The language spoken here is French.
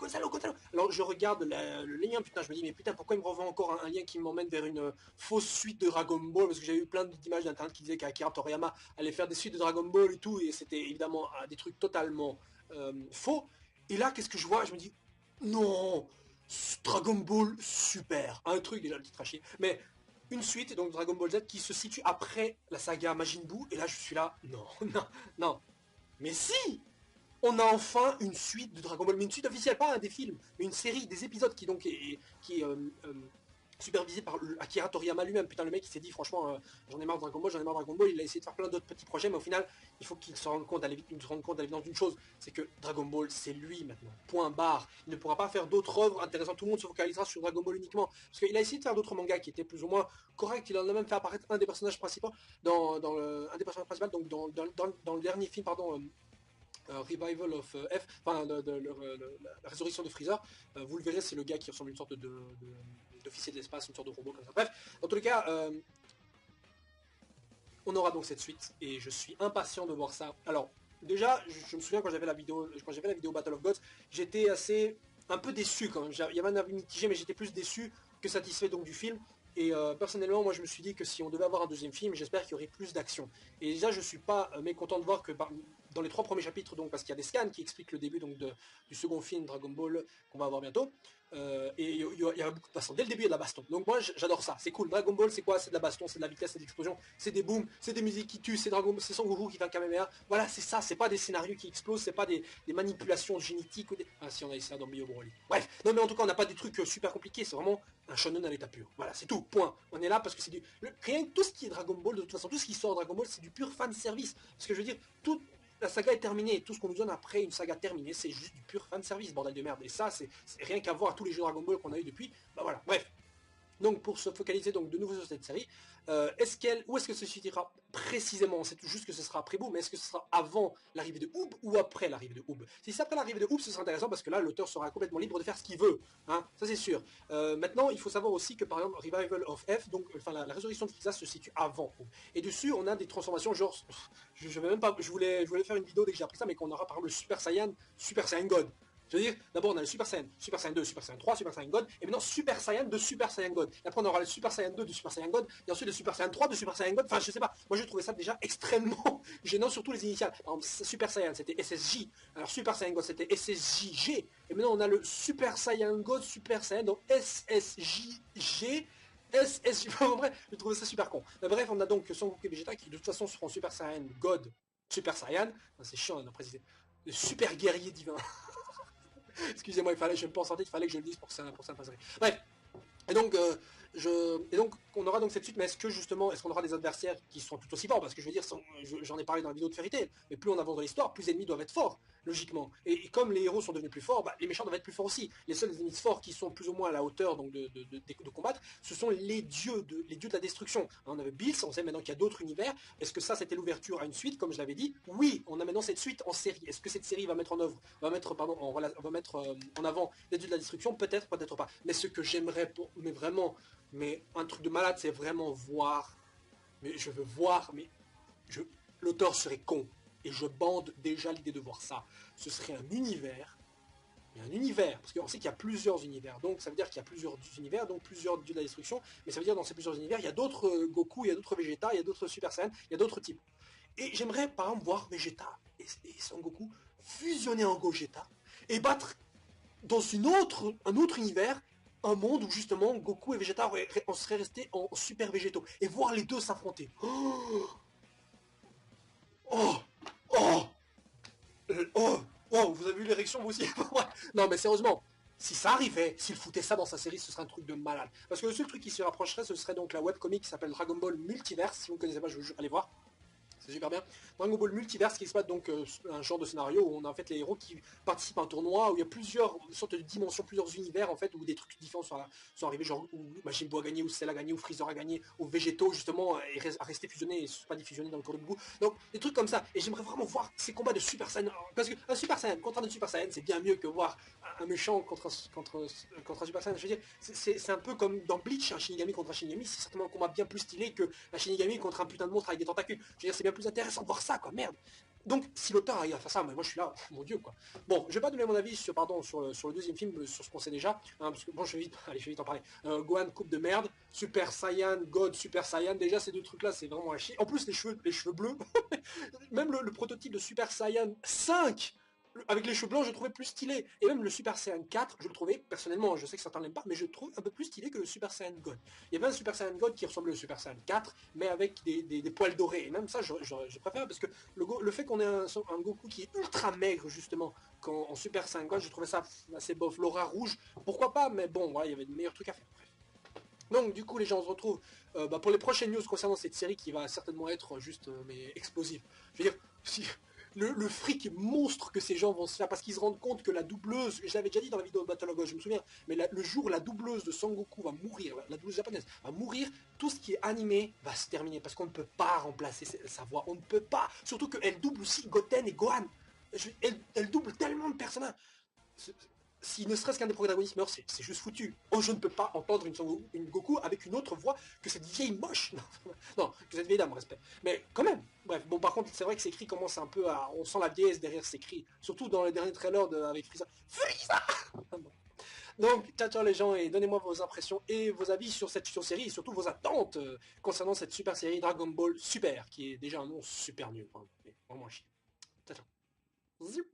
Gonzalo, Gonzalo. Alors je regarde le lien, putain, je me dis, mais putain, pourquoi il me renvoie encore un lien qui m'emmène vers une fausse suite de Dragon Ball, parce que j'ai eu plein d'images d'internet qui disaient qu'Akira Toriyama allait faire des suites de Dragon Ball et tout, et c'était évidemment des trucs totalement faux. Et là, qu'est-ce que je vois? Je me dis, non, Dragon Ball super. Un truc, déjà le titre à chier, mais une suite, donc Dragon Ball Z, qui se situe après la saga Majin Buu, et là je suis là, non, non, non. Mais si, on a enfin une suite de Dragon Ball, mais une suite officielle, pas un des films, mais une série, des épisodes qui donc qui est supervisé par Akira Toriyama lui-même. Putain, le mec il s'est dit franchement, j'en ai marre de Dragon Ball, j'en ai marre de Dragon Ball. Il a essayé de faire plein d'autres petits projets, mais au final, il faut qu'il se rende compte à l'évidence d'une chose, c'est que Dragon Ball c'est lui maintenant. Point barre. Il ne pourra pas faire d'autres œuvres intéressantes. Tout le monde se focalisera sur Dragon Ball uniquement, parce qu'il a essayé de faire d'autres mangas qui étaient plus ou moins corrects. Il en a même fait apparaître un des personnages principaux un des personnages principaux, donc dans le dernier film, pardon. Revival of F, enfin la résurrection de Freezer, vous le verrez, c'est le gars qui ressemble à une sorte d'officier de l'espace, une sorte de robot comme ça. Bref, dans tous les cas, on aura donc cette suite, et je suis impatient de voir ça. Alors, déjà, je me souviens quand j'avais la vidéo Battle of Gods, j'étais un peu déçu quand même. Il y avait un avis mitigé, mais j'étais plus déçu que satisfait donc du film. Et personnellement, moi je me suis dit que si on devait avoir un deuxième film, j'espère qu'il y aurait plus d'action. Et déjà, je suis pas mécontent de voir que dans les 3 premiers chapitres, donc parce qu'il y a des scans qui expliquent le début donc du second film Dragon Ball qu'on va avoir bientôt, et il y a beaucoup de baston. Dès le début, il y a de la baston. Donc moi, j'adore ça. C'est cool. Dragon Ball, c'est quoi? C'est de la baston, c'est de la vitesse, c'est de l'explosion, c'est des booms, c'est des musiques qui tuent, c'est c'est Son Goku qui fait un Kamehameha. Voilà, c'est ça. C'est pas des scénarios qui explosent, c'est pas des manipulations génétiques ou des... Ah si, on a essayé ça dans Bio Broly. Bref, non mais en tout cas, on n'a pas des trucs super compliqués. C'est vraiment un shonen à l'état pur. Voilà, c'est tout. Point. On est là parce que c'est rien que tout ce qui est Dragon Ball, de toute façon, tout ce qui sort de Dragon Ball, c'est du pur fan service. Parce que je veux dire, la saga est terminée, tout ce qu'on nous donne après une saga terminée, c'est juste du pur fan service, bordel de merde. Et ça, c'est rien qu'à voir tous les jeux Dragon Ball qu'on a eu depuis. Bah voilà, bref. Donc pour se focaliser donc de nouveau sur cette série, où est-ce que se situera précisément? C'est juste que ce sera après Boo, mais est-ce que ce sera avant l'arrivée de Oob ou après l'arrivée de Oob? Si c'est après l'arrivée de Oob, ce sera intéressant parce que là l'auteur sera complètement libre de faire ce qu'il veut, hein, ça c'est sûr. Maintenant il faut savoir aussi que par exemple Revival of F, donc enfin la résurrection de Frieza se situe avant Oob. Et dessus on a des transformations genre, je vais même pas, je voulais faire une vidéo dès que j'ai appris ça, mais qu'on aura par exemple le Super Saiyan God. Je veux dire, d'abord on a le Super Saiyan 2, Super Saiyan 3, Super Saiyan God, et maintenant Super Saiyan de Super Saiyan God. Et après on aura le Super Saiyan 2 de Super Saiyan God, et ensuite le Super Saiyan 3 de Super Saiyan God. Enfin je sais pas, moi je trouvais ça déjà extrêmement gênant, surtout les initiales. Par exemple, Super Saiyan c'était SSJ, alors Super Saiyan God c'était SSJG, et maintenant on a le Super Saiyan God, Super Saiyan, donc SSJG. SSJ, en vrai, je trouvais ça super con. Mais bref, on a donc Son Goku et Vegeta qui de toute façon seront Super Saiyan God, Super Saiyan. C'est chiant, on a précisé. Le super guerrier divin. Excusez-moi, je me pense en tête, il fallait que je le dise pour ça passerait. Bref. Et donc, on aura donc cette suite, mais est-ce qu'on aura des adversaires qui sont tout aussi forts? Parce que je veux dire, j'en ai parlé dans la vidéo de Fairy Tail, mais plus on avance dans l'histoire, plus les ennemis doivent être forts, logiquement. Et comme les héros sont devenus plus forts, les méchants doivent être plus forts aussi. Les seuls ennemis forts qui sont plus ou moins à la hauteur donc de combattre, ce sont les dieux de la destruction. On avait Bills, on sait maintenant qu'il y a d'autres univers. Est-ce que ça c'était l'ouverture à une suite, comme je l'avais dit? Oui, on a maintenant cette suite en série. Est-ce que cette série va mettre en avant les dieux de la destruction? Peut-être, peut-être pas. Mais ce que j'aimerais mais vraiment, mais un truc de malade, c'est vraiment voir, mais je veux voir, mais l'auteur serait con, et je bande déjà l'idée de voir ça. Ce serait un univers, parce qu'on sait qu'il y a plusieurs univers, donc ça veut dire qu'il y a plusieurs univers, donc plusieurs dieux de la destruction, mais ça veut dire dans ces plusieurs univers, il y a d'autres Goku, il y a d'autres Vegeta, il y a d'autres Super Saiyan, il y a d'autres types. Et j'aimerais par exemple voir Vegeta et Son Goku fusionner en Gogeta, et battre dans un autre univers, un monde où justement Goku et Vegeta on serait restés en super végétaux et voir les deux s'affronter. Oh, oh, oh, oh, vous avez vu l'érection vous aussi? Non mais sérieusement, si ça arrivait, s'il foutait ça dans sa série, ce serait un truc de malade. Parce que le seul truc qui se rapprocherait, ce serait donc la webcomic qui s'appelle Dragon Ball Multiverse. Si vous ne connaissez pas, je vous allez voir. C'est super bien. Dragon Ball Multiverse qui se passe donc un genre de scénario où on a en fait les héros qui participent à un tournoi où il y a plusieurs sortes de dimensions, plusieurs univers en fait, où des trucs différents sont arrivés, genre où Majin Buu a gagné, où Cell a gagné, où Freezer a gagné, où Végétaux justement a resté fusionné et ne sont pas diffusionnés dans le cours de Goku. Donc des trucs comme ça. Et j'aimerais vraiment voir ces combats de Super Saiyan. Parce que un Super Saiyan contre un Super Saiyan, c'est bien mieux que voir un méchant contre un Super Saiyan. Je veux dire, c'est un peu comme dans Bleach, un Shinigami contre un Shinigami, c'est certainement un combat bien plus stylé que un Shinigami contre un putain de monstre avec des tentacules. Je veux dire, c'est bien plus intéressant de voir ça, quoi, merde. Donc, si l'auteur arrive à faire ça, moi je suis là, mon dieu, quoi. Bon, je vais pas donner mon avis sur, pardon, sur le deuxième film, sur ce qu'on sait déjà, hein, parce que bon, je vais vite en parler. Gohan, coupe de merde, Super Saiyan, God, Super Saiyan, déjà ces deux trucs-là, c'est vraiment à chier. En plus, les cheveux bleus, même le prototype de Super Saiyan 5, avec les cheveux blancs, je le trouvais plus stylé. Et même le Super Saiyan 4, je le trouvais, personnellement, je sais que certains l'aiment pas, mais je le trouve un peu plus stylé que le Super Saiyan God. Il y avait un Super Saiyan God qui ressemblait au Super Saiyan 4, mais avec des poils dorés. Et même ça, je préfère, parce que le fait qu'on ait un Goku qui est ultra maigre, justement, en Super Saiyan God, je trouvais ça assez bof. L'aura rouge, pourquoi pas, mais bon, voilà, il y avait de meilleurs trucs à faire. Donc du coup les gens se retrouvent pour les prochaines news concernant cette série qui va certainement être juste mais explosive. Je veux dire, si, le fric monstre que ces gens vont se faire parce qu'ils se rendent compte que la doubleuse, je l'avais déjà dit dans la vidéo de Battle of God, je me souviens, mais le jour où la doubleuse de Sangoku va mourir, la doubleuse japonaise va mourir, tout ce qui est animé va se terminer parce qu'on ne peut pas remplacer sa voix, on ne peut pas, surtout qu'elle double aussi Goten et Gohan. Elle double tellement de personnages. Si ne serait-ce qu'un des protagonistes meurt, c'est juste foutu. Oh, je ne peux pas entendre une Goku avec une autre voix que cette vieille moche. Non, que cette vieille dame, respect. Mais quand même. Bref, bon, par contre, c'est vrai que ces cris commencent un peu à... On sent la vieillesse derrière ces cris. Surtout dans les derniers trailers avec Frieza. Frieza. Donc, ciao ciao les gens, et donnez-moi vos impressions et vos avis sur cette série, et surtout vos attentes concernant cette super série Dragon Ball Super, qui est déjà un nom super nul. Hein, mais vraiment chier. Ciao ciao. Zip.